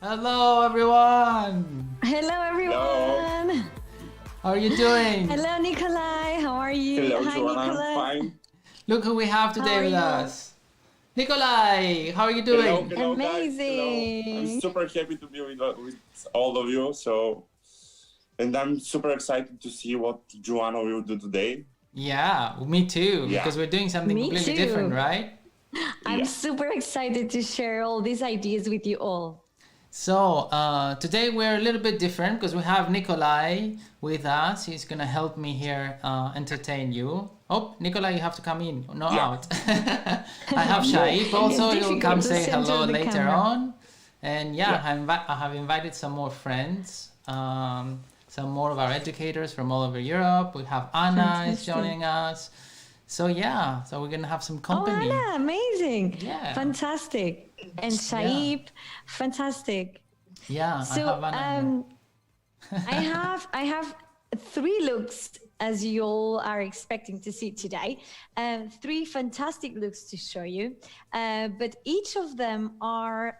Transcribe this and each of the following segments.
Hello, everyone. Hello, everyone. How are you doing? Hello, Nikolai. How are you? Hello, Hi, Joanna. Nikolai. Fine. Look who we have today How are with you? us. Nikolai, how are you Hello, doing? hello, guys. Hello. I'm Amazing. super happy to be with all of you. And I'm super excited to see what Joanna will do today. Yeah, me too, Yeah. because we're doing something Me completely too. different, right? I'm Yeah. super excited to share all these ideas with you all. So today we're a little bit different because we have Nikolai with us. He's gonna help me here entertain you. Oh, Nikolai, you have to come in, not Yeah. out. I have Shaib also. It's He'll difficult come to say center hello the later camera. on. And yeah, Yeah. I have invited some more friends, some more of our educators from all over Europe. We have Anna is Fantastic. joining us. So yeah, so we're gonna have some Oh, company. Anna, amazing. Yeah. Fantastic. And Shaib, fantastic. Yeah, I So, have Anna here. I have three looks as you all are expecting to see today. Three fantastic looks to show you, but each of them are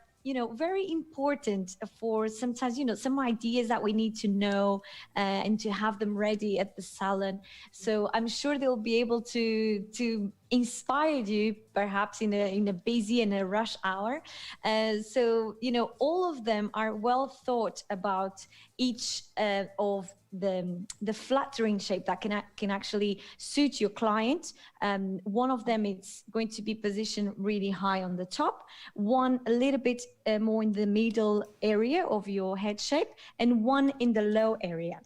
very important for sometimes some ideas that we need to know and to have them ready at the salon. So I'm sure they'll be able to inspire you perhaps in a busy and a rush hour. So all of them are well thought about, each of the flattering shape that can actually suit your client. One of them is going to be positioned really high on the top, one a little bit more in the middle area of your head shape, and one in the low area.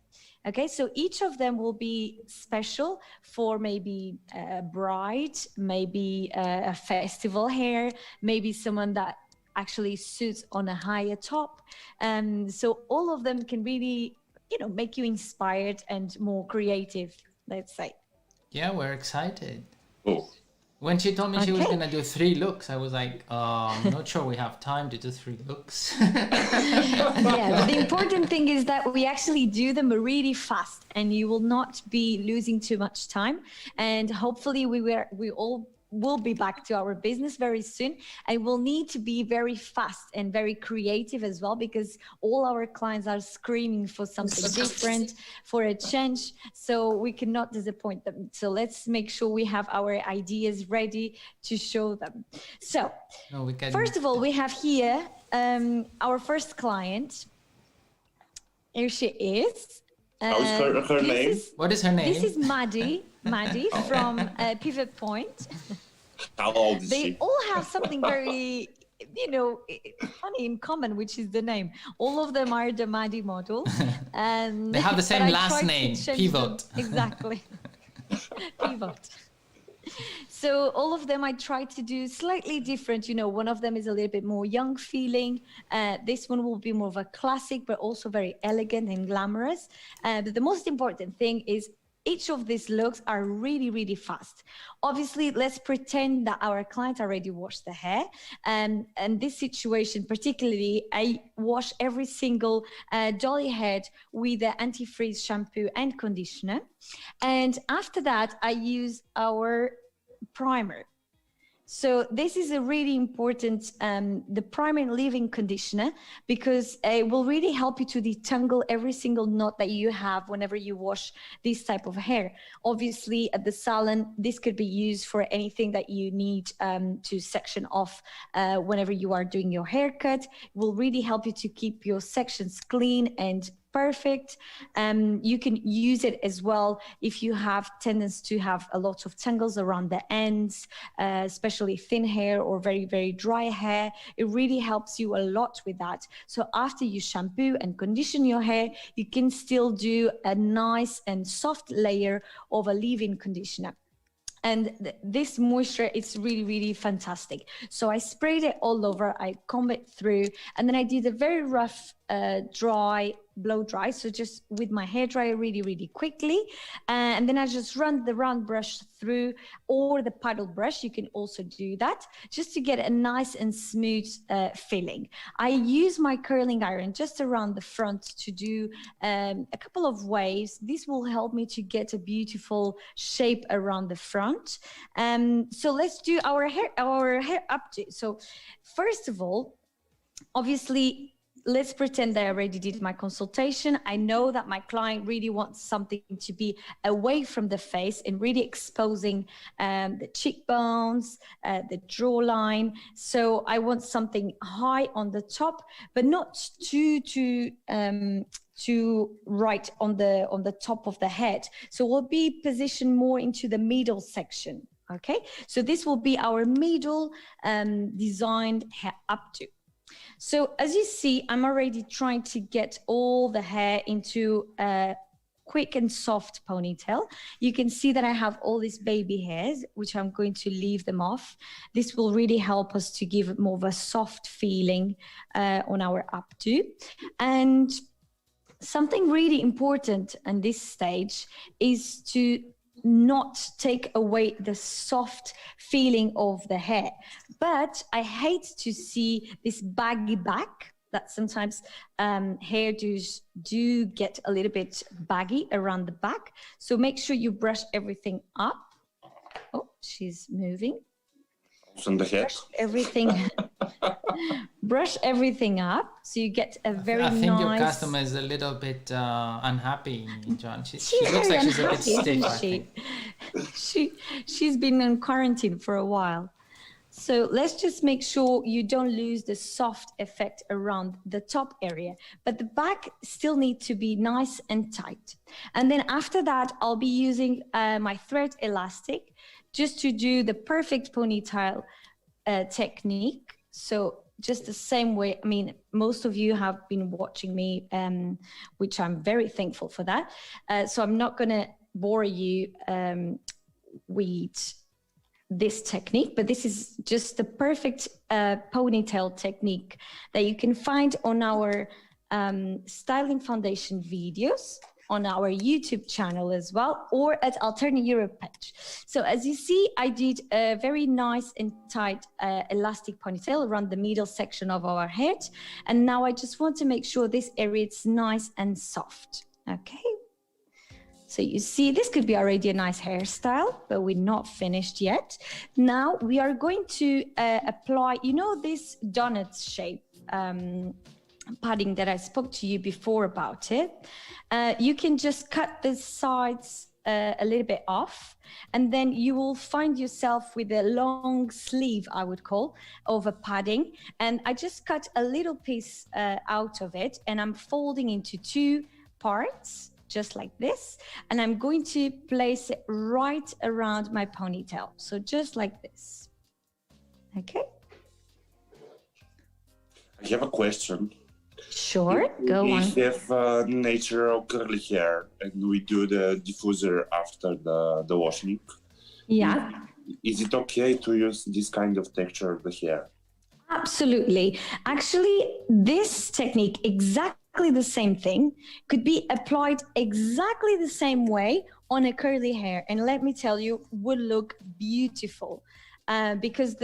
Okay, so each of them will be special for maybe a bride, maybe a festival hair, maybe someone that actually suits on a higher top. So all of them can really, make you inspired and more creative, let's say. Yeah, we're excited. Oh. When she told me she was Okay. gonna do 3 looks, I was like, I'm not sure we have time to do 3 looks. Yeah, but the important thing is that we actually do them really fast, and you will not be losing too much time. And hopefully we all will be back to our business very soon, and we'll need to be very fast and very creative as well, because all our clients are screaming for something different, for a change, so we cannot disappoint them. So let's make sure we have our ideas ready to show them. So No, we can. first of all, we have here our first client. Here she is. How is her name? What is her name? This is Maddie from Pivot Point. How old is They she? all have something very, funny in common, which is the name. All of them are the Maddie model. They have the same but I last tried to name, change Pivot. them. Exactly. Pivot. So all of them I tried to do slightly different. One of them is a little bit more young feeling. This one will be more of a classic, but also very elegant and glamorous. But the most important thing is each of these looks are really, really fast. Obviously, let's pretend that our clients already washed the hair. And this situation, particularly, I wash every single dolly head with the anti-freeze shampoo and conditioner. And after that, I use our primer. So this is a really important, the primer leave-in conditioner, because it will really help you to detangle every single knot that you have whenever you wash this type of hair. Obviously, at the salon, this could be used for anything that you need to section off whenever you are doing your haircut. It will really help you to keep your sections clean and perfect. You can use it as well if you have tendency to have a lot of tangles around the ends, especially thin hair or very, very dry hair. It really helps you a lot with that. So after you shampoo and condition your hair, you can still do a nice and soft layer of a leave-in conditioner. And this moisture, it's really, really fantastic. So I sprayed it all over, I combed it through, and then I did a very rough dry, blow dry. So just with my hairdryer really, really quickly. And then I just run the round brush through, or the paddle brush, you can also do that, just to get a nice and smooth filling. I use my curling iron just around the front to do a couple of waves. This will help me to get a beautiful shape around the front. So let's do our hair updo. So first of all, obviously, let's pretend that I already did my consultation. I know that my client really wants something to be away from the face and really exposing the cheekbones, the jawline. So I want something high on the top, but not too right on the top of the head. So we'll be positioned more into the middle section. Okay, so this will be our middle designed hair updo. So as you see, I'm already trying to get all the hair into a quick and soft ponytail. You can see that I have all these baby hairs, which I'm going to leave them off. This will really help us to give more of a soft feeling on our updo. And something really important in this stage is to not take away the soft feeling of the hair. But I hate to see this baggy back that sometimes hairdos do get a little bit baggy around the back. So make sure you brush everything up. Oh, she's moving. On the head. Brush everything up so you get a very nice... I think your customer is a little bit unhappy, John. She looks like she's a bit stiff. She's been in quarantine for a while. So let's just make sure you don't lose the soft effect around the top area, but the back still needs to be nice and tight. And then after that, I'll be using my thread elastic just to do the perfect ponytail technique. So just the same way, I mean, most of you have been watching me, which I'm very thankful for that. So I'm not gonna bore you with this technique, but this is just the perfect ponytail technique that you can find on our styling foundation videos, on our YouTube channel as well, or at Alterna Europe page. So as you see, I did a very nice and tight elastic ponytail around the middle section of our head. And now I just want to make sure this area is nice and soft. Okay. So you see, this could be already a nice hairstyle, but we're not finished yet. Now we are going to apply, you know, this donut shape padding that I spoke to you before about it. You can just cut the sides a little bit off, and then you will find yourself with a long sleeve, I would call, of a padding. And I just cut a little piece out of it, and I'm folding into two parts, just like this. And I'm going to place it right around my ponytail. So just like this. Okay. I have a question. Sure, go on. We have natural curly hair, and we do the diffuser after the washing. Yeah. Is it okay to use this kind of texture of the hair? Absolutely. Actually, this technique, exactly the same thing, could be applied exactly the same way on a curly hair. And let me tell you, would look beautiful because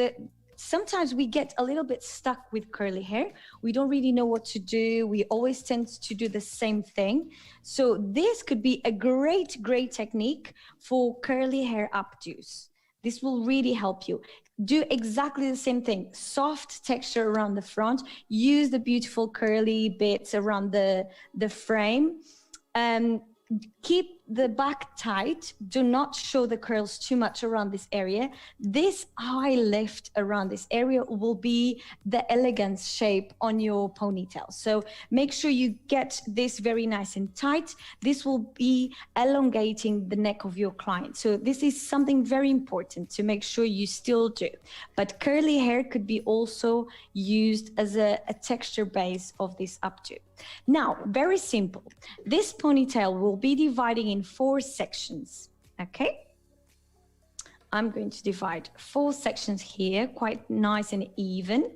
sometimes we get a little bit stuck with curly hair. We don't really know what to do. We always tend to do the same thing. So this could be a great technique for curly hair updos. This will really help you. Do exactly the same thing. Soft texture around the front. Use the beautiful curly bits around the frame. Keep the back tight. Do not show the curls too much around this area. This high lift around this area will be the elegance shape on your ponytail. So make sure you get this very nice and tight. This will be elongating the neck of your client. So this is something very important to make sure you still do. But curly hair could be also used as a texture base of this updo. Now, very simple. This ponytail will be dividing in 4 sections, okay? I'm going to divide 4 sections here, quite nice and even.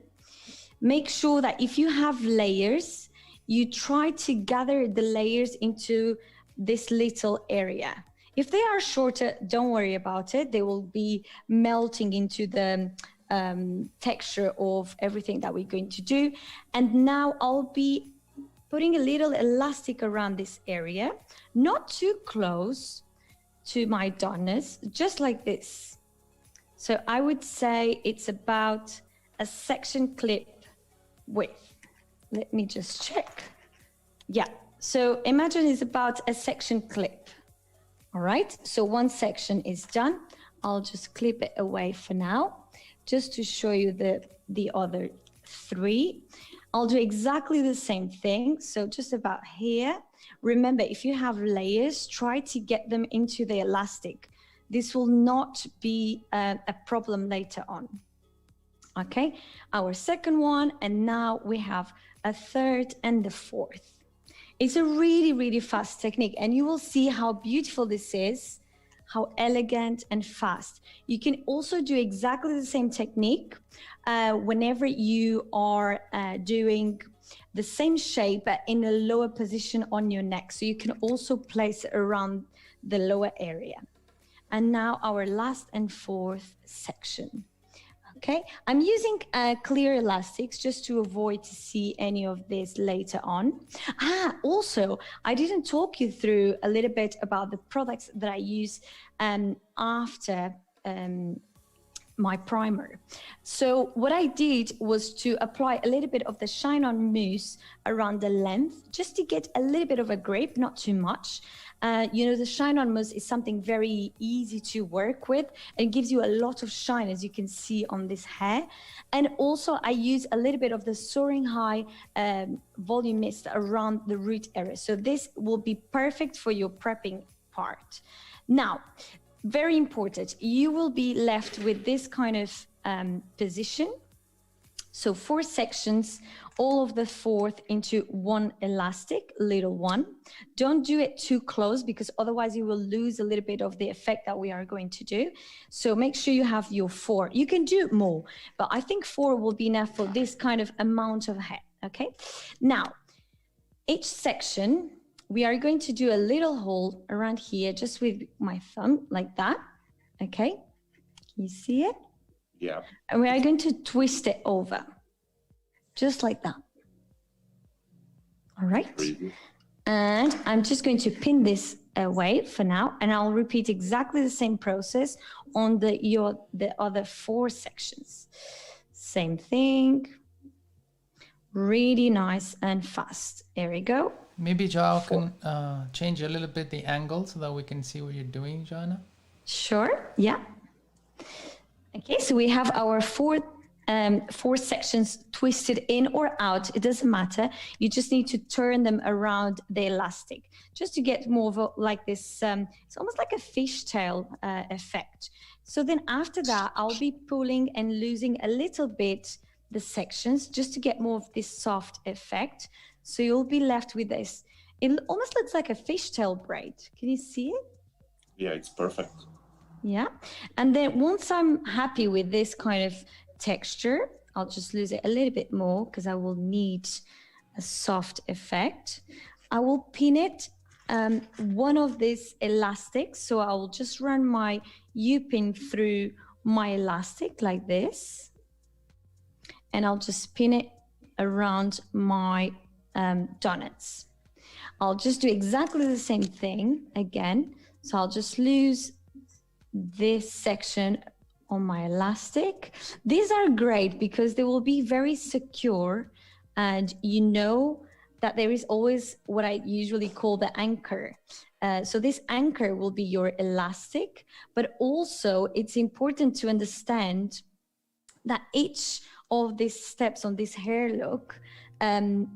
Make sure that if you have layers, you try to gather the layers into this little area. If they are shorter, don't worry about it. They will be melting into the texture of everything that we're going to do. And now I'll be putting a little elastic around this area, not too close to my donuts, just like this. So I would say it's about a section clip width, let me just check. Yeah, so imagine it's about a section clip. All right, so one section is done. I'll just clip it away for now, just to show you the other three. I'll do exactly the same thing. So just about here. Remember, if you have layers, try to get them into the elastic. This will not be a problem later on. Okay, our second one, and now we have a third and the fourth. It's a really, really fast technique, and you will see how beautiful this is, how elegant and fast. You can also do exactly the same technique whenever you are doing the same shape but in a lower position on your neck. So you can also place it around the lower area. And now our last and fourth section. Okay, I'm using clear elastics just to avoid to see any of this later on. Also, I didn't talk you through a little bit about the products that I use after my primer. So what I did was to apply a little bit of the Shine On Mousse around the length, just to get a little bit of a grip, not too much. You know, the Shine On Mousse is something very easy to work with and gives you a lot of shine, as you can see on this hair. And also I use a little bit of the Soaring High volume mist around the root area. So this will be perfect for your prepping part. Now, very important, you will be left with this kind of position. So 4 sections, all of the fourth into one elastic, little one. Don't do it too close because otherwise you will lose a little bit of the effect that we are going to do. So make sure you have your 4. You can do more, but I think 4 will be enough for this kind of amount of hair, okay? Now, each section, we are going to do a little hole around here, just with my thumb, like that, okay? Can you see it? Yeah. And we are going to twist it over, just like that. All right. And I'm just going to pin this away for now, and I'll repeat exactly the same process on the other 4 sections. Same thing. Really nice and fast. There we go. Maybe Joao can change a little bit the angle so that we can see what you're doing, Joanna. Sure, yeah. Okay, so we have our 4 sections twisted in or out. It doesn't matter. You just need to turn them around the elastic just to get more of a, like this, it's almost like a fishtail effect. So then after that, I'll be pulling and losing a little bit the sections just to get more of this soft effect. So you'll be left with this. It almost looks like a fishtail braid. Can you see it? Yeah, it's perfect. Yeah. And then once I'm happy with this kind of texture, I'll just lose it a little bit more because I will need a soft effect. I will pin it one of these elastics. So I will just run my U-pin through my elastic like this. And I'll just pin it around my donuts. I'll just do exactly the same thing again. So I'll just lose this section on my elastic. These are great because they will be very secure, and you know that there is always what I usually call the anchor. So this anchor will be your elastic, but also it's important to understand that each of these steps on this hair look,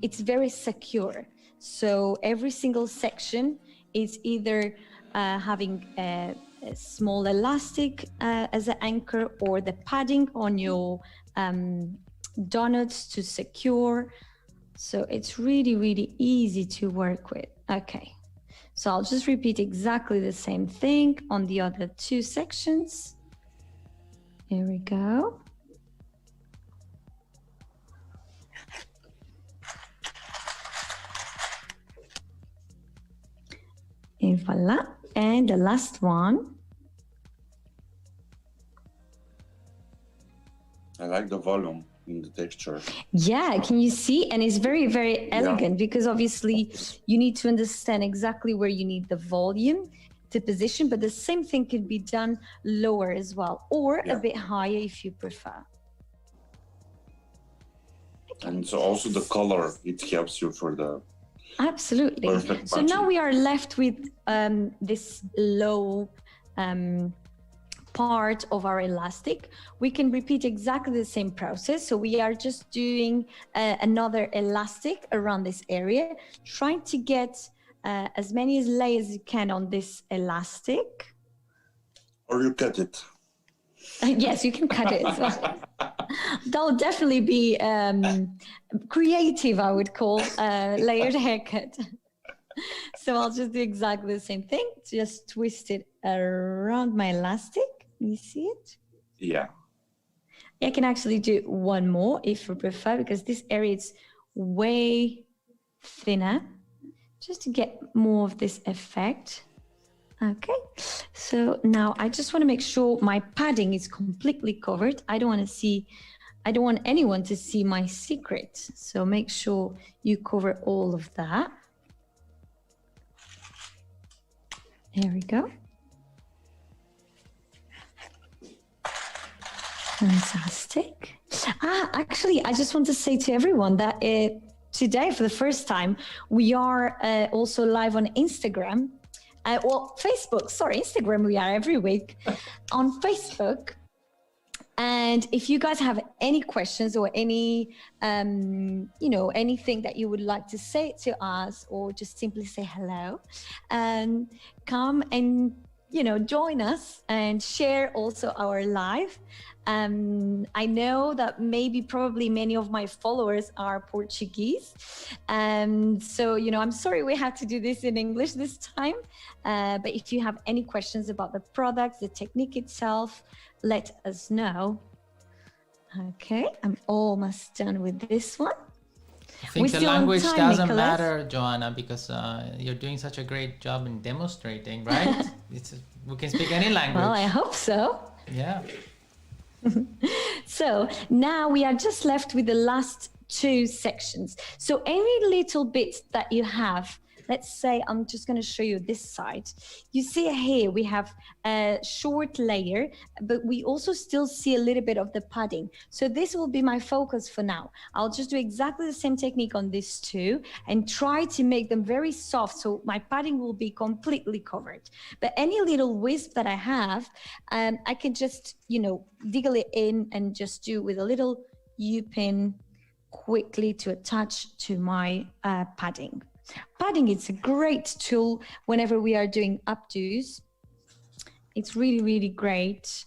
it's very secure. So every single section is either having a small elastic as an anchor, or the padding on your donuts to secure. So it's really, really easy to work with. Okay, so I'll just repeat exactly the same thing on the other 2 sections. Here we go. And voila. And the last one. I like the volume in the texture. Yeah, can you see? And it's very, very elegant because obviously you need to understand exactly where you need the volume to position, but the same thing can be done lower as well, or a bit higher if you prefer. And so also the color, it helps you for the Absolutely. perfect So now matching. we are left with this low part of our elastic. We can repeat exactly the same process. So we are just doing another elastic around this area, trying to get as many layers as you can on this elastic. Or you cut it. Yes, you can cut it as well. That'll definitely be creative, I would call layered haircut. So I'll just do exactly the same thing. Just twist it around my elastic. You see it? Yeah. I can actually do one more if you prefer, because this area is way thinner, just to get more of this effect. Okay, so now I just want to make sure my padding is completely covered. I don't want anyone to see my secret. So make sure you cover all of that. There we go. Fantastic. Actually, I just want to say to everyone that today, for the first time, we are also live on Instagram. Facebook, sorry, Instagram, we are every week on Facebook. And if you guys have any questions or any, anything that you would like to say to us, or just simply say hello, come and, join us and share also our live. I know that probably many of my followers are Portuguese. So, I'm sorry we had to do this in English this time. But if you have any questions about the products, the technique itself, let us know. Okay, I'm almost done with this one. I think the language doesn't matter, Joanna, because you're doing such a great job in demonstrating, right? We can speak any language. Well, I hope so. Yeah. So now we are just left with the last two sections. So any little bits that you have, let's say I'm just going to show you this side. You see here we have a short layer, but we also still see a little bit of the padding. So this will be my focus for now. I'll just do exactly the same technique on these two and try to make them very soft, so my padding will be completely covered. But any little wisp that I have, I can just, diggle it in and just do with a little U-pin quickly to attach to my padding. Padding is a great tool whenever we are doing updos. It's really, really great.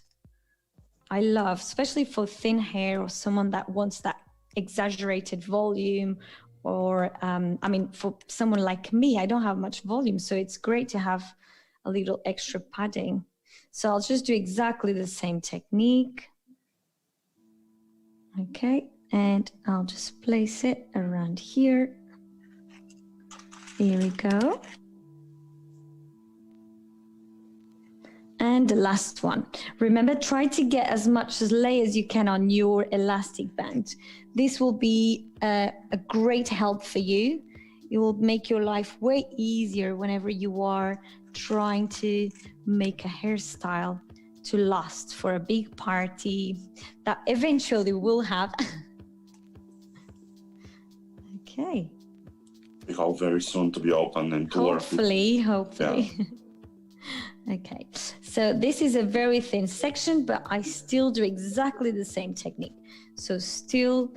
I love, especially for thin hair or someone that wants that exaggerated volume, or, for someone like me, I don't have much volume, so it's great to have a little extra padding. So I'll just do exactly the same technique. Okay, and I'll just place it around here. Here we go. And the last one. Remember, try to get as much lay as you can on your elastic band. This will be a great help for you. It will make your life way easier whenever you are trying to make a hairstyle to last for a big party that eventually we'll have. Okay. We hope very soon to be open and to work. Hopefully. Yeah. Okay, so this is a very thin section, but I still do exactly the same technique. So still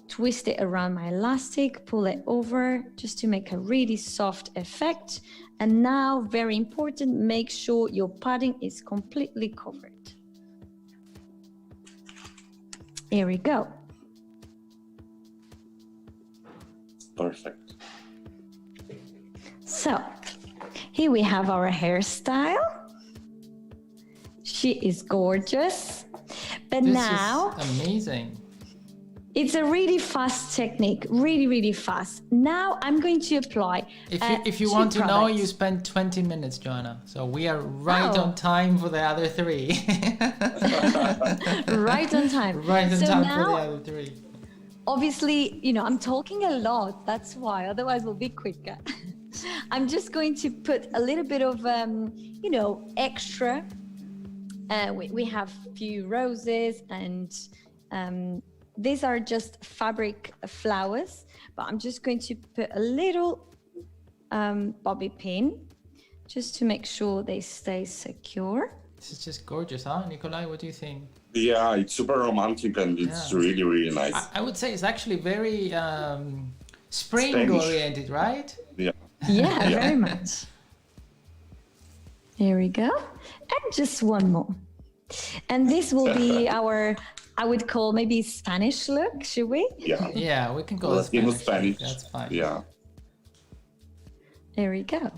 twist it around my elastic, pull it over just to make a really soft effect. And now, very important, make sure your padding is completely covered. Here we go. Perfect. So here we have our hairstyle. She is gorgeous. But This now is amazing. it's a really fast technique, really, really fast. Now I'm going to apply. If you two want to know, products. you spend 20 minutes, Joanna. So we are right Oh. on time for the other three. Right on time. Right on So time now, for the other three. obviously, I'm talking a lot. That's why. Otherwise, we'll be quicker. I'm just going to put a little bit of, extra. We have a few roses and these are just fabric flowers, but I'm just going to put a little bobby pin just to make sure they stay secure. This is just gorgeous, huh, Nikolai? What do you think? Yeah, it's super romantic and it's really, really nice. I would say it's actually very spring Spanish. oriented, right? Yeah. Yeah, very much. Here we go. And just one more. And this will be our, I would call maybe Spanish look, should we? Yeah. Yeah, we can go Latino Spanish. Spanish. That's fine. Yeah. There we go.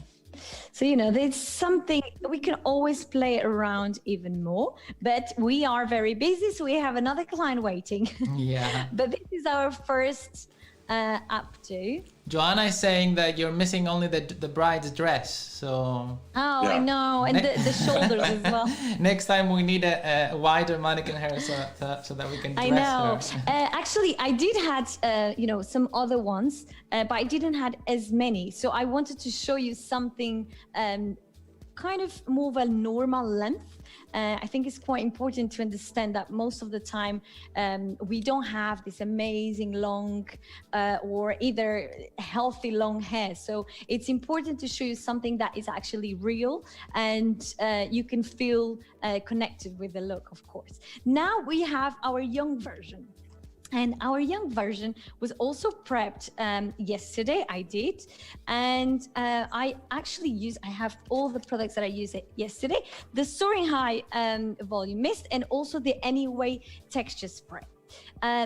So, you know, there's something we can always play around even more, but we are very busy. So we have another client waiting. Yeah. But this is our first updo. Joanna is saying that you're missing only the bride's dress. So Oh, I Yeah. know. And the shoulders as well. next time we need a wider mannequin hair so that we can dress I know. her. Actually, I did had you know, some other ones, but I didn't had as many. So I wanted to show you something kind of more of a normal length. I think it's quite important to understand that most of the time we don't have this amazing long or either healthy long hair. So it's important to show you something that is actually real and you can feel connected with the look, of course. Now we have our young version. And our young version was also prepped yesterday. I did. And I actually I have all the products that I used yesterday. The Soaring High Volume Mist and also the Anyway Texture Spray.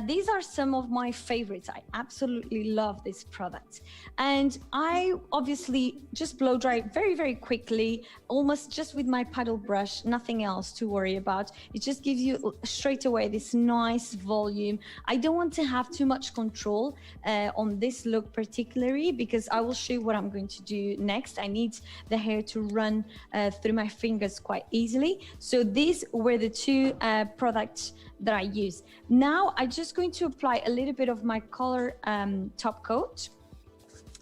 These are some of my favorites. I absolutely love this product. And I obviously just blow dry very, very quickly, almost just with my paddle brush, nothing else to worry about. It just gives you straight away this nice volume. I don't want to have too much control on this look particularly because I will show you what I'm going to do next. I need the hair to run through my fingers quite easily. So these were the two products that I use. Now I'm just going to apply a little bit of my color top coat,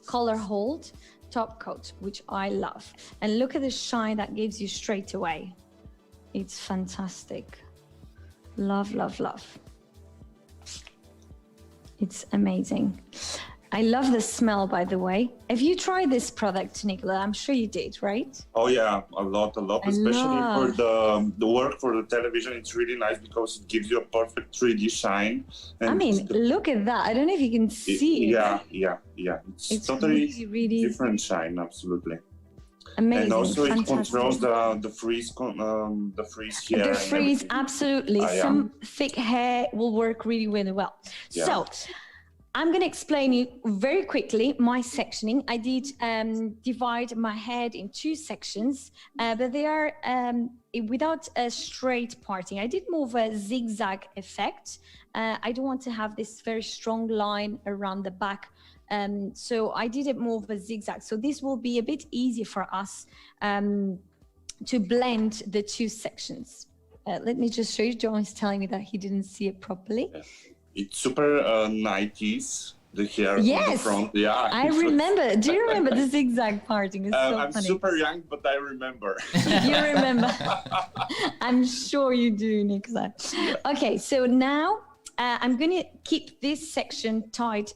color hold top coat, which I love. And look at the shine that gives you straight away. It's fantastic. Love, love, love. It's amazing. I love the smell, by the way. Have you tried this product, Nicola? I'm sure you did, right? Oh yeah, a lot, especially for the work for the television. It's really nice because it gives you a perfect 3D shine. And I mean, look at that. I don't know if you can see it. Yeah. It's totally really, really different shine, absolutely. amazing. And also it fantastic. controls the freeze here. The and freeze, everything. absolutely. Some thick hair will work really, really well. Yeah. So I'm going to explain you very quickly my sectioning. I did divide my head in two sections, but they are without a straight parting. I did more of a zigzag effect. I don't want to have this very strong line around the back. So I did it more of a zigzag. So this will be a bit easier for us to blend the two sections. Let me just show you. John is telling me that he didn't see it properly. It's super 90s, the hair on the Yes, front. Yeah, I remember. Do you remember the zigzag parting? It's so I'm funny. super young, but I remember. You remember? I'm sure you do, Nicola. Okay, so now I'm going to keep this section tied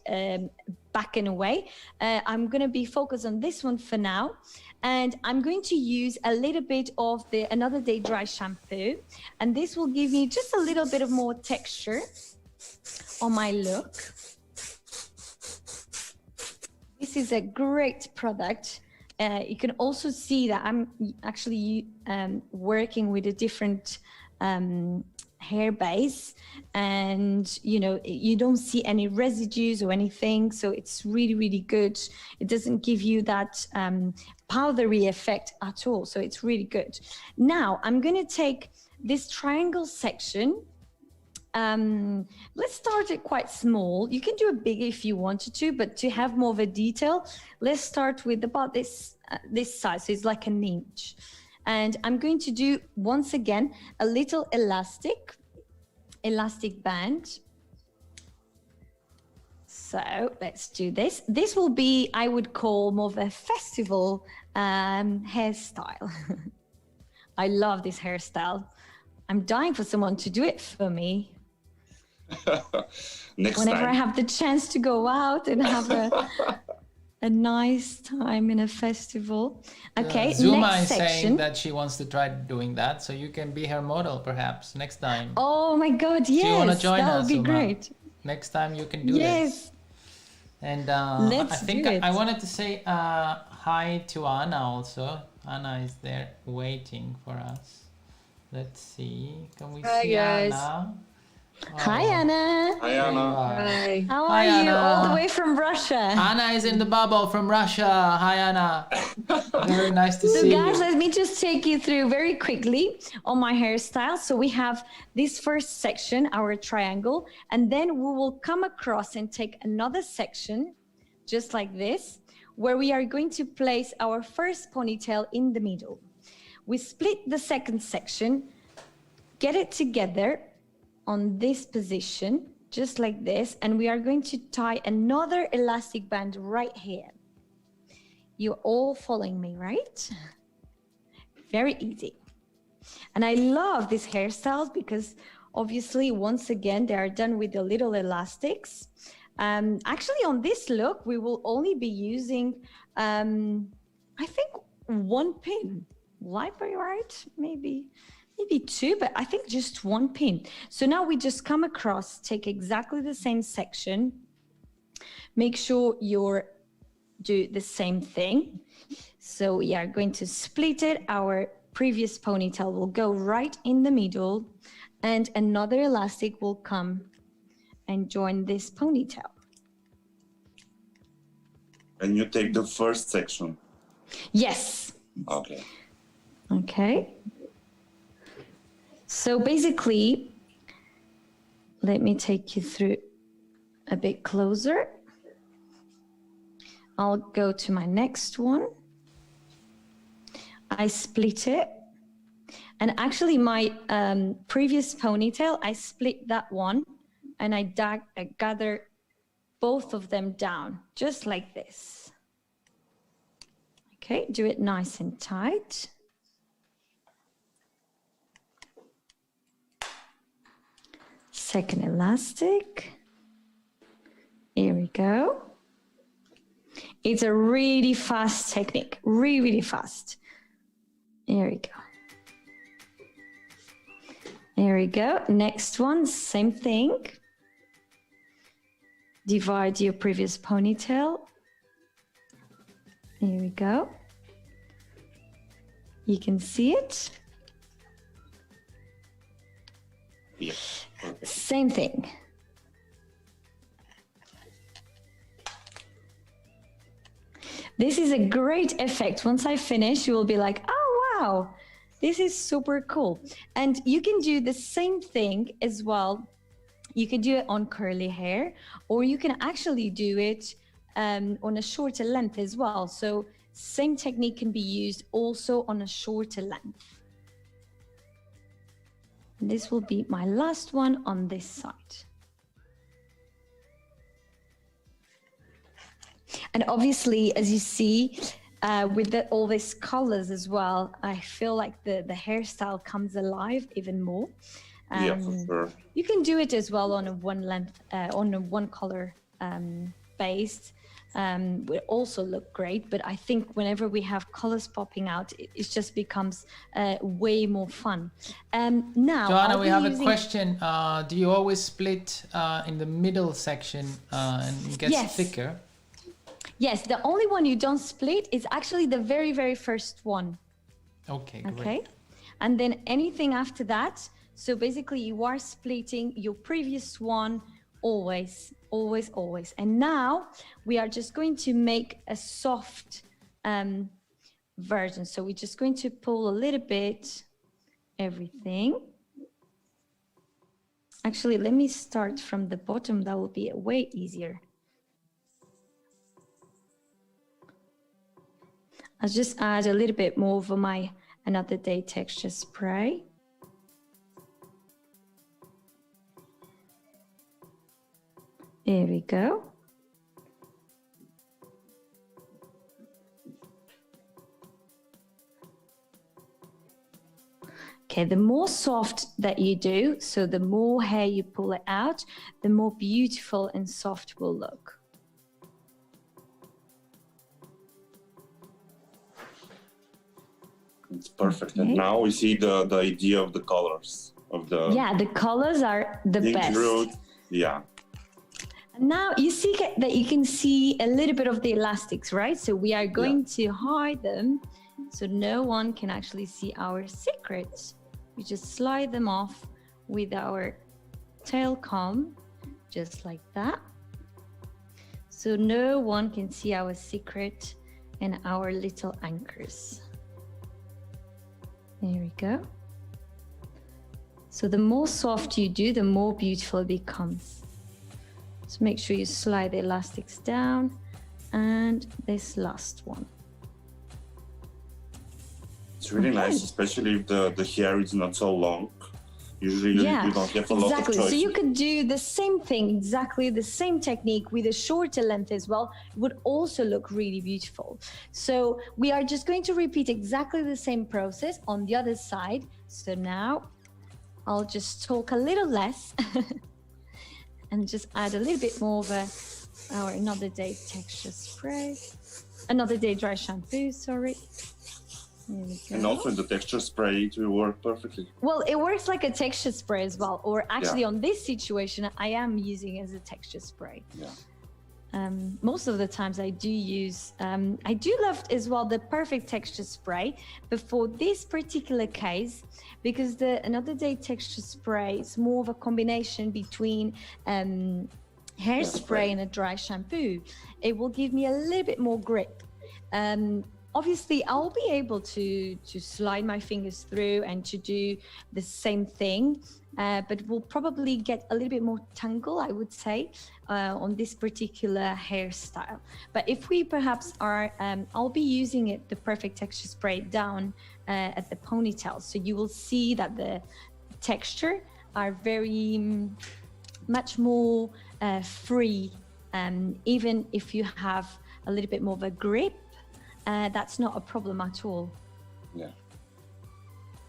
back and away. I'm going to be focused on this one for now. And I'm going to use a little bit of the Another Day Dry shampoo. And this will give me just a little bit of more texture on my look. This is a great product. You can also see that I'm actually working with a different hair base, and you know, you don't see any residues or anything, so it's really, really good. It doesn't give you that powdery effect at all, so it's really good. Now I'm going to take this triangle section. Let's start it quite small. You can do it bigger if you wanted to, but to have more of a detail, let's start with about this size. So it's like an inch. And I'm going to do, once again, a little elastic band. So let's do this. This will be, I would call, more of a festival hairstyle. I love this hairstyle. I'm dying for someone to do it for me. Next Whenever I time. have the chance to go out and have a nice time in a festival. Okay, Zuma next is saying section. that she wants to try doing that, so you can be her model perhaps next time. Oh my God, Do you want to yes, join that us, would be Zuma? great. Next time you can do this. Yes, And let's I think do it. I wanted to say hi to Anna also. Anna is there waiting for us. Let's see. Can we Hi, see guys. Anna? Hi, Oh, Anna. Hi, there you Anna. are. Hi. How Hi, are you? All the Anna. way from Russia. Anna is in the bubble from Russia. Hi, Anna. Very nice to So see guys, you. let me just take you through very quickly on my hairstyle. So we have this first section, our triangle, and then we will come across and take another section, just like this, where we are going to place our first ponytail in the middle. We split the second section, get it together on this position, just like this, and we are going to tie another elastic band right here. You're all following me, right? Very easy. And I love these hairstyles because obviously, once again, they are done with the little elastics. Actually, on this look, we will only be using, I think, one pin. Will be right? Maybe two, but I think just one pin. So now we just come across, take exactly the same section, make sure you do the same thing. So we are going to split it. Our previous ponytail will go right in the middle, and another elastic will come and join this ponytail. And you take the first section. Yes. Okay. Okay. So basically, let me take you through a bit closer. I'll go to my next one. I split it. And actually my previous ponytail, I split that one and I gather both of them down, just like this. Okay, do it nice and tight. Second elastic. Here we go. It's a really fast technique, really fast. Here we go. There we go. Next one, same thing. Divide your previous ponytail. Here we go. You can see it. Yeah. Okay. Same thing. This is a great effect. Once I finish, you will be like, oh, wow, this is super cool. And you can do the same thing as well. You can do it on curly hair, or you can actually do it on a shorter length as well. So same technique can be used also on a shorter length. And this will be my last one on this side. And obviously, as you see, with all these colors as well, I feel like the hairstyle comes alive even more. Yeah, for sure. You can do it as well on a one length, on a one color based. Will also look great, but I think whenever we have colors popping out, it just becomes way more fun. Now, Joanna, we have a question. Do you always split in the middle section and it gets Yes. thicker? Yes, the only one you don't split is actually the very first one. Okay, great. Okay, and then anything after that. So basically, you are splitting your previous one always. And now we are just going to make a soft version. So we're just going to pull a little bit everything. Actually, let me start from the bottom. That will be way easier. I'll just add a little bit more of my Another Day texture spray. There we go. Okay, the more soft that you do, so the more hair you pull it out, the more beautiful and soft will look. It's perfect. Okay. And now we see the idea of the colors of the Yeah, the colors are the pink best. root. Yeah. And now you see that you can see a little bit of the elastics, right? So we are going to hide them so no one can actually see our secrets. We just slide them off with our tail comb, just like that. So no one can see our secret and our little anchors. There we go. So the more soft you do, the more beautiful it becomes. So make sure you slide the elastics down, and this last one. It's really nice, especially if the hair is not so long. Usually you don't have a lot of Exactly. choice. So you could do the same thing, exactly the same technique with a shorter length as well. It would also look really beautiful. So we are just going to repeat exactly the same process on the other side. So now I'll just talk a little less and just add a little bit more of our Another Day texture spray. Another Day dry shampoo, sorry. There we go. And also in the texture spray, it will work perfectly. Well, it works like a texture spray as well. Or actually on this situation, I am using as a texture spray. Yeah. Most of the times I do use, I do love as well the Perfect Texture Spray, but for this particular case, because the Another Day Texture Spray is more of a combination between hairspray and a dry shampoo, it will give me a little bit more grip. Obviously, I'll be able to slide my fingers through and to do the same thing, but we'll probably get a little bit more tangle, I would say, on this particular hairstyle. But if we perhaps are, I'll be using it, the Perfect Texture Spray down at the ponytail. So you will see that the texture are very much more free. Even if you have a little bit more of a grip, that's not a problem at all. Yeah.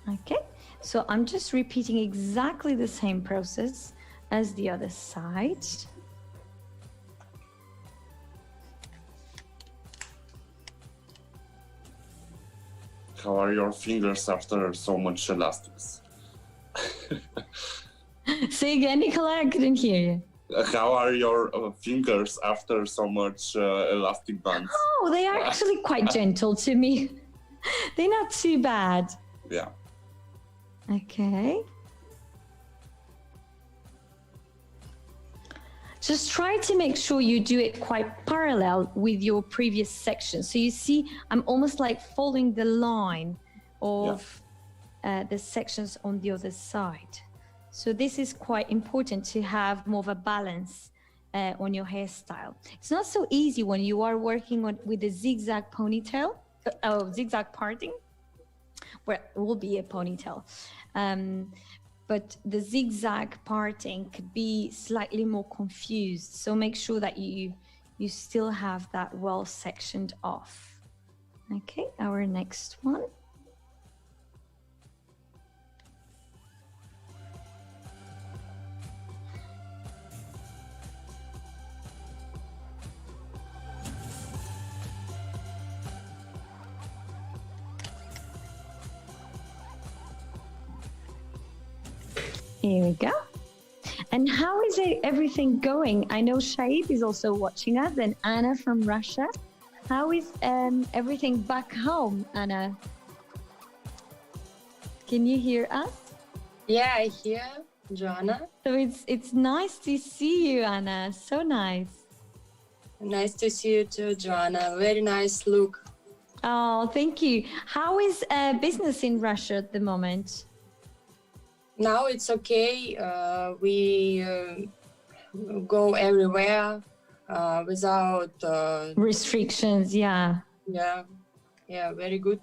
Okay, so I'm just repeating exactly the same process as the other side. How are your fingers after so much elastics? Say again, Nikolai, I couldn't hear you. How are your fingers after so much elastic bands? Oh, they are actually quite gentle to me. They're not too bad. Yeah. Okay. Just try to make sure you do it quite parallel with your previous section. So you see, I'm almost like following the line of the sections on the other side. So this is quite important to have more of a balance on your hairstyle. It's not so easy when you are working with a zigzag ponytail, zigzag parting, where it will be a ponytail. But the zigzag parting could be slightly more confused. So make sure that you still have that well sectioned off. Okay, our next one. Here we go. And how is everything going? I know Shaib is also watching us, and Anna from Russia. How is everything back home, Anna? Can you hear us? Yeah, I hear, Joanna. So it's nice to see you, Anna. So nice. Nice to see you too, Joanna. Very nice look. Oh, thank you. How is business in Russia at the moment? Now it's okay. We go everywhere without restrictions. Yeah. Yeah, very good.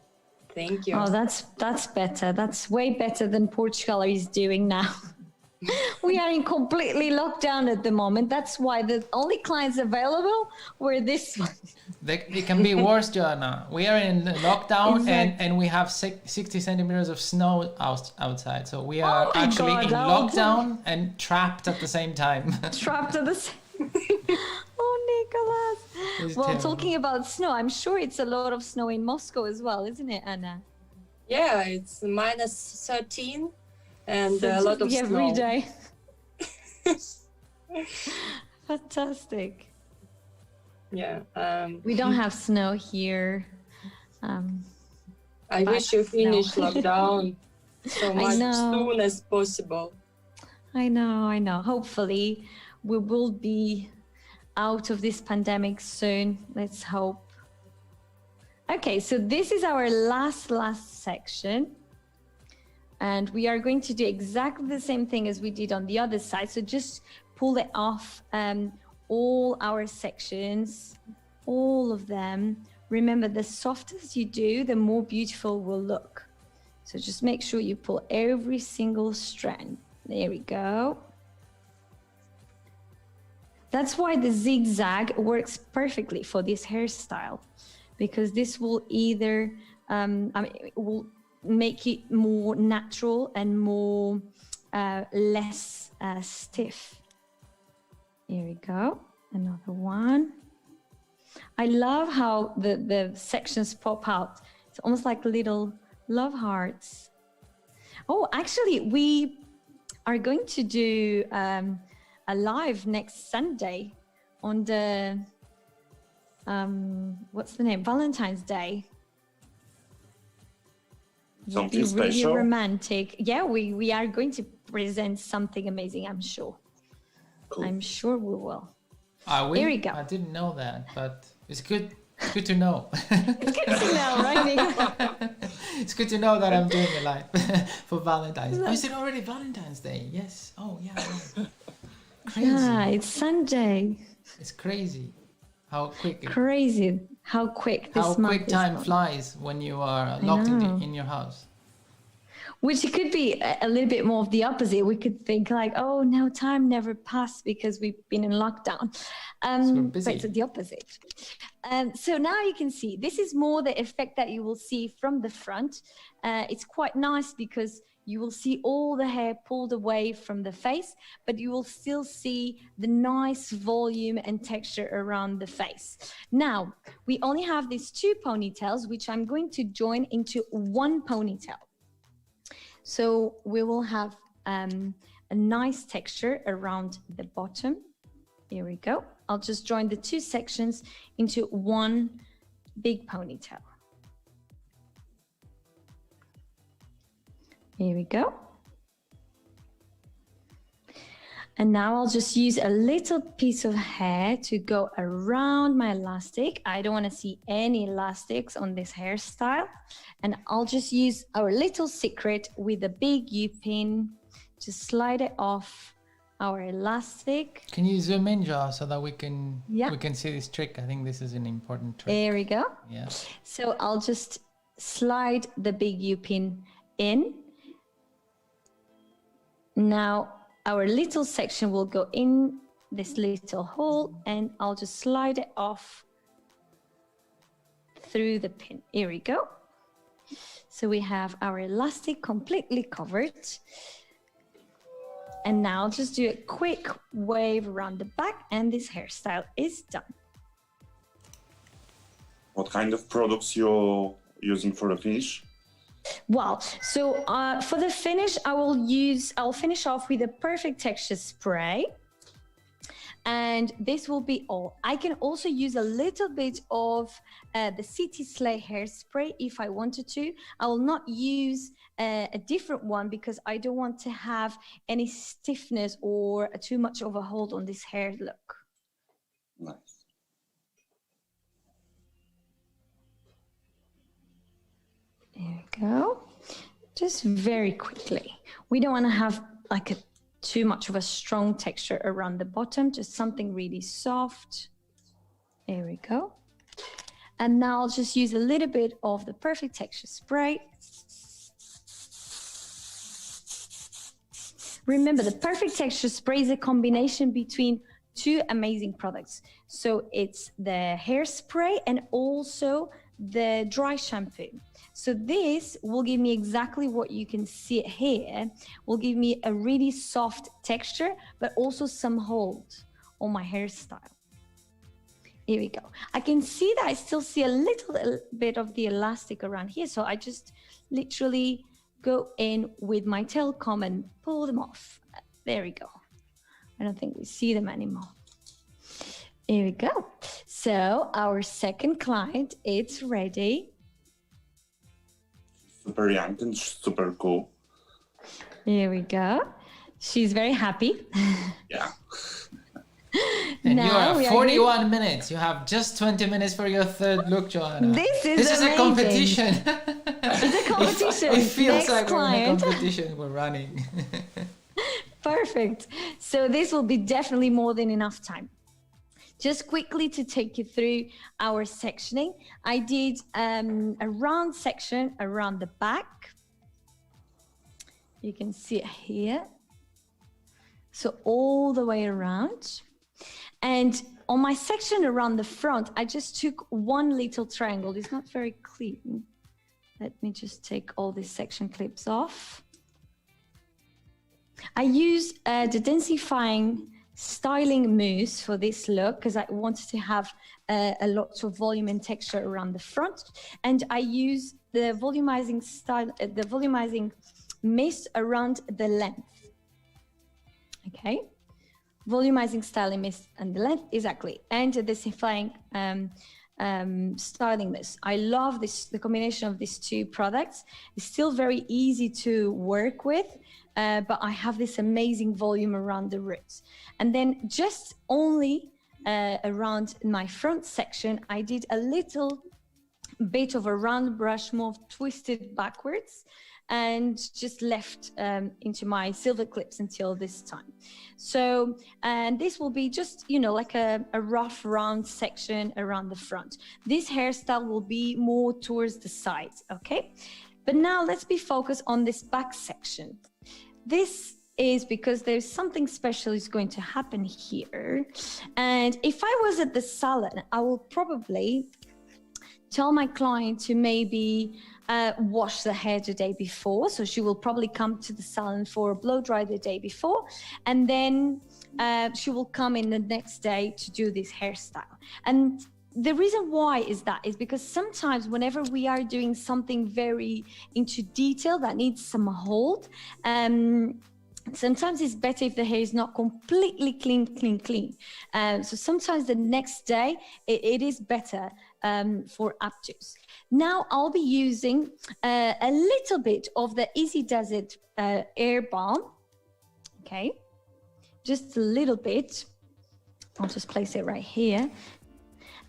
Thank you. Oh, that's better. That's way better than Portugal is doing now. We are in completely lockdown at the moment. That's why the only clients available were this one. It can be worse, Joanna. We are in lockdown Exactly. and we have 60 centimeters of snow outside. So we are Oh my actually God, in I'll lockdown and trapped at the same time. Trapped at the same. Oh, Nicholas. It's Well, terrible. talking about snow, I'm sure it's a lot of snow in Moscow as well, isn't it, Anna? Yeah, it's minus 13 and a lot of every snow. day. Fantastic. Yeah. We don't have snow here. I wish you finish lockdown so much know. soon as possible. I know. Hopefully, we will be out of this pandemic soon. Let's hope. Okay, so this is our last section. And we are going to do exactly the same thing as we did on the other side. So just pull it off, all our sections, all of them. Remember, the softer you do, the more beautiful will look. So just make sure you pull every single strand. There we go. That's why the zigzag works perfectly for this hairstyle, because this will either, it will make it more natural and more less stiff. Here we go. Another one. I love how the sections pop out. It's almost like little love hearts. Oh, actually, we are going to do a live next Sunday on the what's the name? Valentine's Day. Something It'll be really special? romantic. Yeah, we are going to present something amazing, I'm sure. Cool. I'm sure we will. Are we? Here we go. I didn't know that, but it's good to know. It's good to know, right, Nico? It's good to know that I'm doing a live for Valentine's. Oh, is it already Valentine's Day? Yes. Oh, yeah. Right. Crazy. Yeah, it's Sunday. It's crazy how quick Crazy how quick this month quick is time going. flies when you are locked know. in your house. Which it could be a little bit more of the opposite. We could think like, oh, now time never passed because we've been in lockdown. we're busy. But it's the opposite. So now you can see, this is more the effect that you will see from the front. It's quite nice because you will see all the hair pulled away from the face, but you will still see the nice volume and texture around the face. Now, we only have these two ponytails, which I'm going to join into one ponytail. So we will have a nice texture around the bottom. Here we go. I'll just join the two sections into one big ponytail. Here we go. And now I'll just use a little piece of hair to go around my elastic. I don't want to see any elastics on this hairstyle. And I'll just use our little secret with a big U-pin to slide it off our elastic. Can you zoom in, Jo, so that we can Yeah. we can see this trick? I think this is an important trick. There we go. Yeah. So I'll just slide the big U-pin in. Now our little section will go in this little hole and I'll just slide it off through the pin. Here we go. So we have our elastic completely covered. And now I'll just do a quick wave around the back and this hairstyle is done. What kind of products you're using for the finish? Well, so for the finish, I'll finish off with a perfect texture spray. And this will be all. I can also use a little bit of the City Slay hairspray if I wanted to. I will not use a different one because I don't want to have any stiffness or too much of a hold on this hair look. Nice. There we go. Just very quickly. We don't want to have like too much of a strong texture around the bottom, just something really soft. There we go. And now I'll just use a little bit of the perfect texture spray. Remember, the Perfect Texture Spray is a combination between two amazing products. So it's the hairspray and also the dry shampoo. So this will give me exactly what you can see here. Will give me a really soft texture, but also some hold on my hairstyle. Here we go. I can see that I still see a little bit of the elastic around here. So I just literally go in with my tail comb and pull them off. There we go. I don't think we see them anymore. Here we go. So our second client, it's ready. Super young and super cool. Here we go. She's very happy. Yeah. And you Now are we are 41 minutes. You have just 20 minutes for your third look, Joanna. This is a amazing. competition. It's a competition. It feels Next like client. we're in a competition. We're running. Perfect. So this will be definitely more than enough time. Just quickly to take you through our sectioning, I did a round section around the back. You can see it here. So all the way around. And on my section around the front, I just took one little triangle. It's not very clean. Let me just take all these section clips off. I used the densifying styling mousse for this look because I wanted to have a lot of volume and texture around the front. And I use the volumizing mist around the length. Okay. Volumizing styling mist and the length, exactly. And the densifying styling mist. I love the combination of these two products. It's still very easy to work with, but I have this amazing volume around the roots. And then just only around my front section, I did a little bit of a round brush, more twisted backwards, and just left into my silver clips until this time. So, and this will be just, you know, like a rough round section around the front. This hairstyle will be more towards the sides, okay? But now let's be focused on this back section. This is because there's something special is going to happen here. And if I was at the salon, I will probably tell my client to maybe wash the hair the day before. So she will probably come to the salon for a blow dry the day before. And then she will come in the next day to do this hairstyle. And the reason why is because sometimes whenever we are doing something very into detail that needs some hold, sometimes it's better if the hair is not completely clean. So sometimes the next day it is better for updos. Now I'll be using a little bit of the Easy Does It Air Balm. Okay, just a little bit. I'll just place it right here.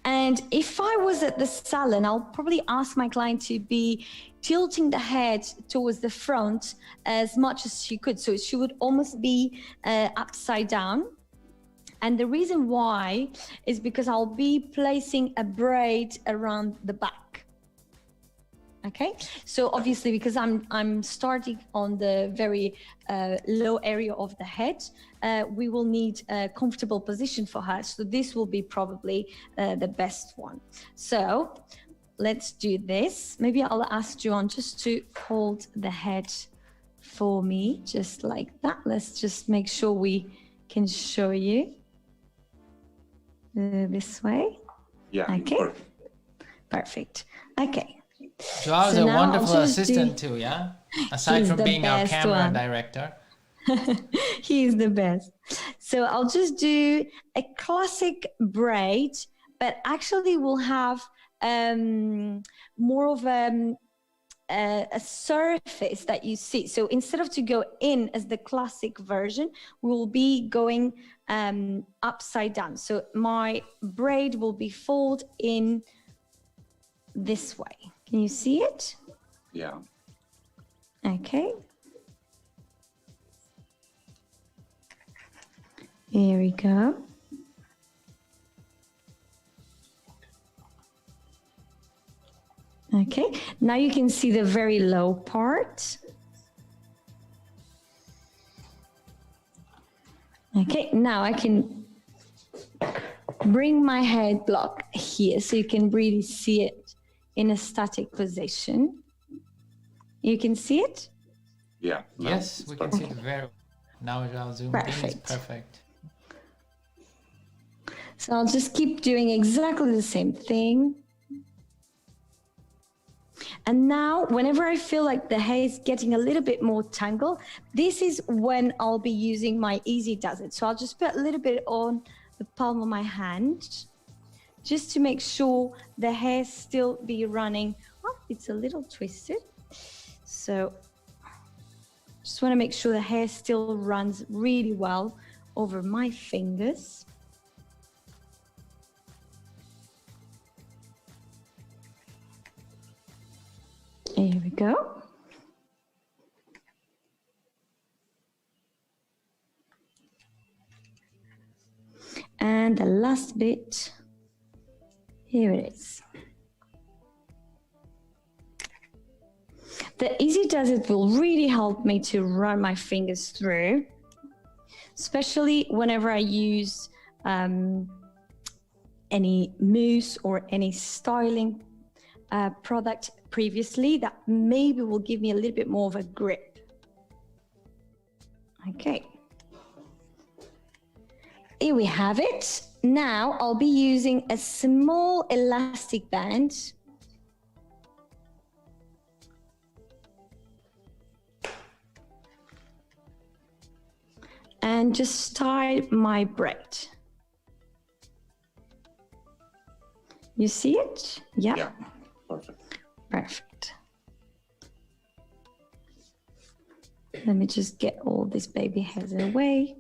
And if I was at the salon, I'll probably ask my client to be tilting the head towards the front as much as she could. So she would almost be upside down. And the reason why is because I'll be placing a braid around the back. Okay, so obviously because I'm starting on the very low area of the head, we will need a comfortable position for her. So this will be probably the best one. So let's do this. Maybe I'll ask Joan just to hold the head for me, just like that. Let's just make sure we can show you this way. Yeah. Okay. Perfect. Okay. Joao's So a now wonderful I'll just assistant too, yeah? Aside He's from the being our best camera one. director. He's the best. So I'll just do a classic braid, but actually we'll have more of a surface that you see. So instead of to go in as the classic version, we'll be going upside down. So my braid will be folded in this way. Can you see it? Yeah. Okay. Here we go. Okay, now you can see the very low part. Okay, now I can bring my head block here so you can really see it in a static position. You can see it? Yeah. no, Yes, it's we can see it very well. Now I'll zoom in. It's Perfect. perfect. So I'll just keep doing exactly the same thing. And now, whenever I feel like the hair is getting a little bit more tangled, this is when I'll be using my Easy Does It. So I'll just put a little bit on the palm of my hand, just to make sure the hair still be running. Oh, it's a little twisted. So just want to make sure the hair still runs really well over my fingers. Here we go. And the last bit, here it is. The Easy Does It will really help me to run my fingers through, especially whenever I use any mousse or any styling product previously, that maybe will give me a little bit more of a grip. Okay. Here we have it. Now I'll be using a small elastic band. And just tie my braid. You see it? Yeah. Yeah. Perfect. Perfect. Let me just get all these baby hairs away.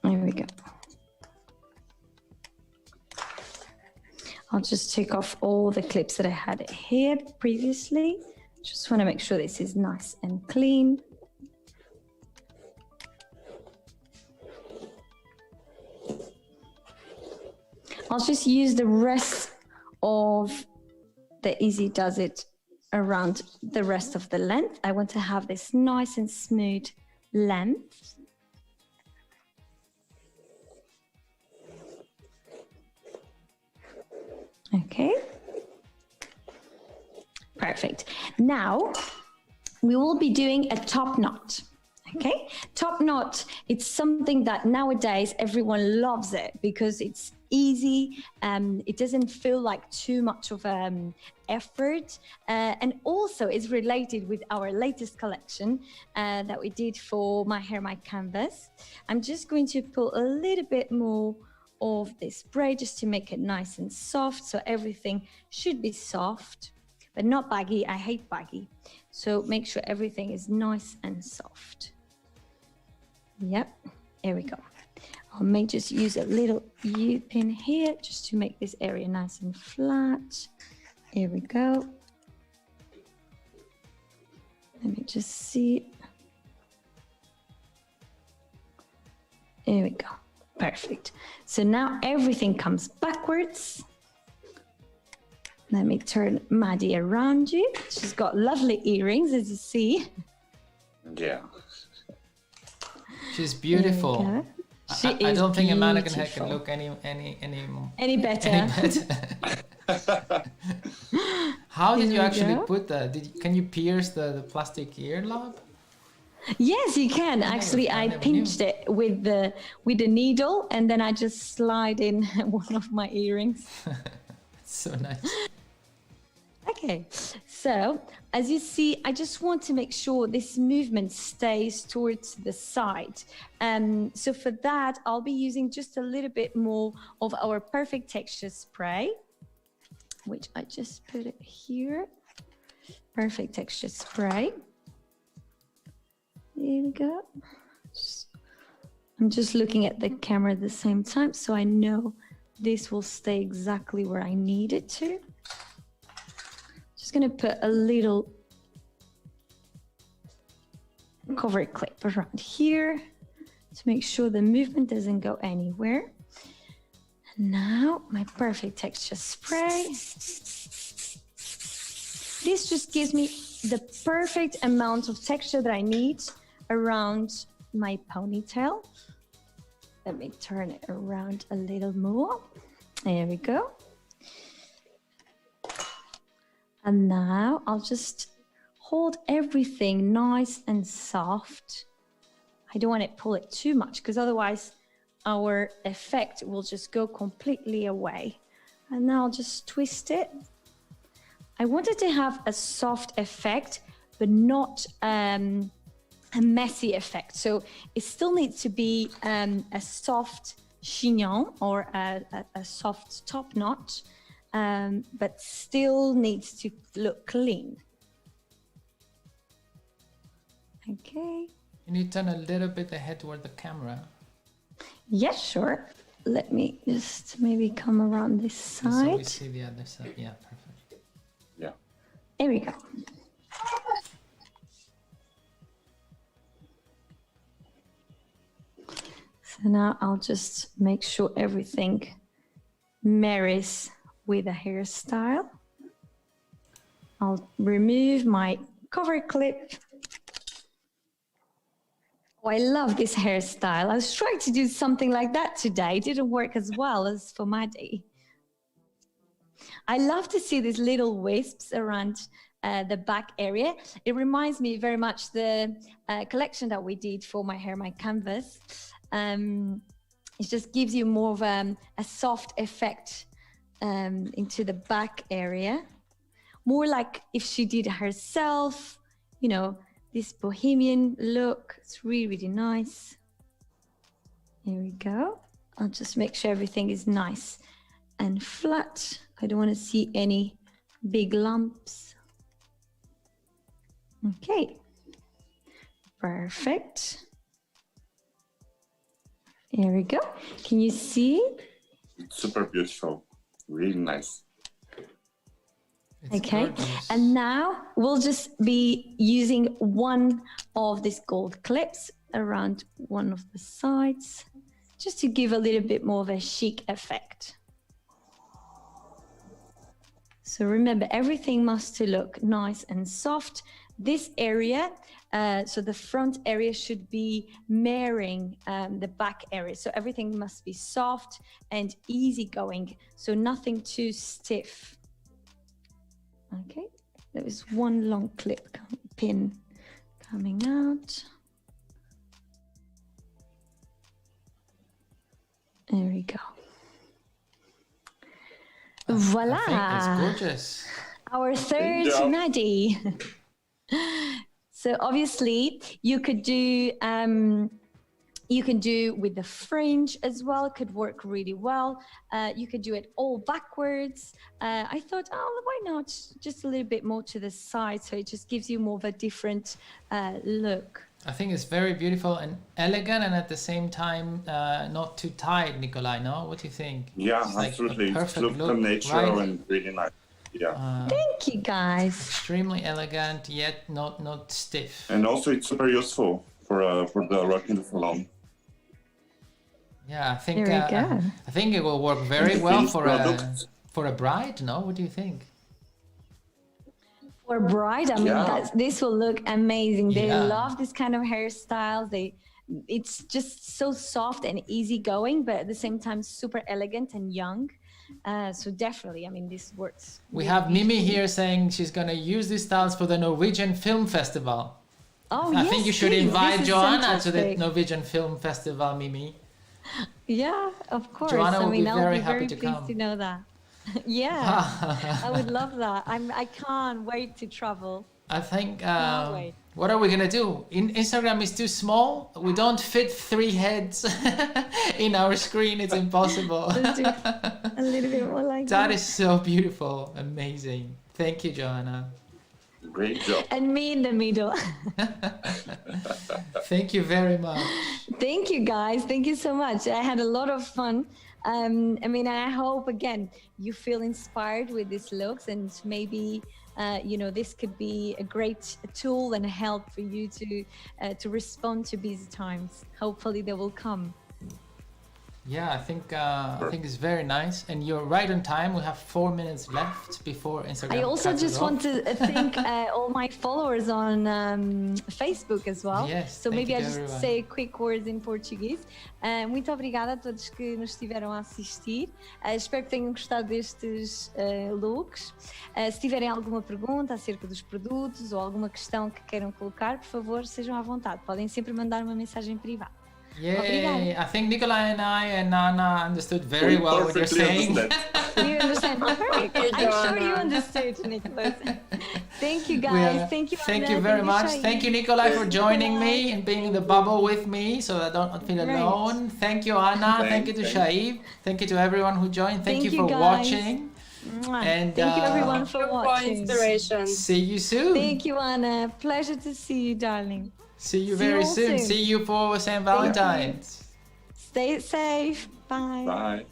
There we go. I'll just take off all the clips that I had here previously. Just want to make sure this is nice and clean. I'll just use the rest of the Easy Does It around the rest of the length. I want to have this nice and smooth length. Okay. Perfect. Now we will be doing a top knot. Okay, top knot, it's something that nowadays everyone loves it because it's easy. It doesn't feel like too much of effort, and also is related with our latest collection that we did for My Hair, My Canvas. I'm just going to pull a little bit more of this braid just to make it nice and soft. So everything should be soft, but not baggy. I hate baggy. So make sure everything is nice and soft. Yep, here we go. I may just use a little U-pin here just to make this area nice and flat. Here we go. Let me just see. Here we go. Perfect. So now everything comes backwards. Let me turn Maddie around you. She's got lovely earrings, as you see. Yeah. She's beautiful. I don't think a mannequin head can look any better. How did you actually go. put that? Can you pierce the plastic ear lobe? Yes, you can. Actually, I never pinched knew. it with the needle, and then I just slide in one of my earrings. It's so nice. Okay, so as you see, I just want to make sure this movement stays towards the side. So for that, I'll be using just a little bit more of our Perfect Texture spray, which I just put it here. Perfect Texture spray. There we go. I'm just looking at the camera at the same time, so I know this will stay exactly where I need it to. Just gonna put a little cover clip around here to make sure the movement doesn't go anywhere. Now my perfect texture spray. This just gives me the perfect amount of texture that I need around my ponytail. Let me turn it around a little more. There we go. And now I'll just hold everything nice and soft. I don't want to pull it too much because otherwise our effect will just go completely away. And now I'll just twist it. I wanted to have a soft effect, but not a messy effect. So it still needs to be a soft chignon or a soft top knot, but still needs to look clean. Okay. Can you turn a little bit the head toward the camera? Yes, sure. Let me just maybe come around this So we side. see the other side. Yeah, perfect. Yeah. There we go. So now I'll just make sure everything marries with the hairstyle. I'll remove my cover clip. Oh, I love this hairstyle. I was trying to do something like that today. It didn't work as well as for Maddie. I love to see these little wisps around the back area. It reminds me very much the collection that we did for my hair, my canvas. It just gives you more of a soft effect into the back area. More like if she did herself, you know, this bohemian look. It's really, really nice. Here we go. I'll just make sure everything is nice and flat. I don't want to see any big lumps. Okay. Perfect. Here we go. Can you see? It's super beautiful. Really nice. It's Okay, gorgeous. and now we'll just be using one of these gold clips around one of the sides, just to give a little bit more of a chic effect. So remember, everything must to look nice and soft. This area, so the front area should be mirroring the back area. So everything must be soft and easygoing, so nothing too stiff. Okay, there is one long clip pin coming out. There we go. Voila! I think it's gorgeous. Our third job. Maddie. So obviously you could do with the fringe as well. Could work really well. You could do it all backwards. I thought, oh, why not just a little bit more to the side, so it just gives you more of a different look. I think it's very beautiful and elegant, and at the same time not too tight, Nikolai. No, what do you think? Yeah, It's like a absolutely. It perfect looks look, natural right? and really nice. Yeah. Thank you, guys. Extremely elegant, yet not stiff. And also it's super useful for the work in the salon. Yeah, I think There we go. I think it will work very And the well finished for product. a bride. No, what do you think? For bride, I mean, Yeah. this will look amazing. They Yeah. love this kind of hairstyles. It's just so soft and easygoing, but at the same time super elegant and young. So definitely, I mean, this works. We really have Mimi beautifully. here saying she's gonna use these styles for the Norwegian Film Festival. Oh, I yes, think you should please. invite This is Joanna to the fantastic. Norwegian Film Festival, Mimi. Yeah, of course. Joanna I will mean, be I'll very be happy very to pleased come. to know that. Yeah, I would love that. I can't wait to travel. I think. wait. What are we gonna do? Instagram is too small. We don't fit 3 heads in our screen. It's impossible. Let's do a little bit more like That is so beautiful, amazing. Thank you, Joanna. Great job. And me in the middle. Thank you very much. Thank you, guys. Thank you so much. I had a lot of fun. I mean, I hope, again, you feel inspired with these looks, and maybe, this could be a great tool and a help for you to respond to busy times. Hopefully they will come. Yeah, I think it's very nice, and you're right on time. We have 4 minutes left before Instagram. I also cuts us just off. want to thank all my followers on Facebook as well. Yes, So thank maybe you I to just everyone. say quick words in português. Muito obrigada a todos que nos estiveram a assistir. Espero que tenham gostado destes looks. Se tiverem alguma pergunta acerca dos produtos ou alguma questão que queiram colocar, por favor, sejam à vontade. Podem sempre mandar uma mensagem privada. Yay! I think Nikolai and I and Nana understood very well what you're perfectly saying. understand. You understand? Perfect. Good, I'm sure you Joanna. understood, Nicholas. Thank you, We guys. are- Thank you. Thank Anna. you very much. Shahid. Thank you, Nikolai, for Thank joining me Nikolai. and being in the bubble with me, so I don't feel Right. alone. Thank you, Anna. Thank you to Thank- Shaib. Thank you to everyone who joined. Thank you for guys. watching. Mwah. And, Thank you, everyone, You for for watching. inspiration. See you soon. Thank you, Anna. Pleasure to see you, darling. See you See you very all soon. soon. See you for St. you. Valentine's. Stay safe. Bye. Bye.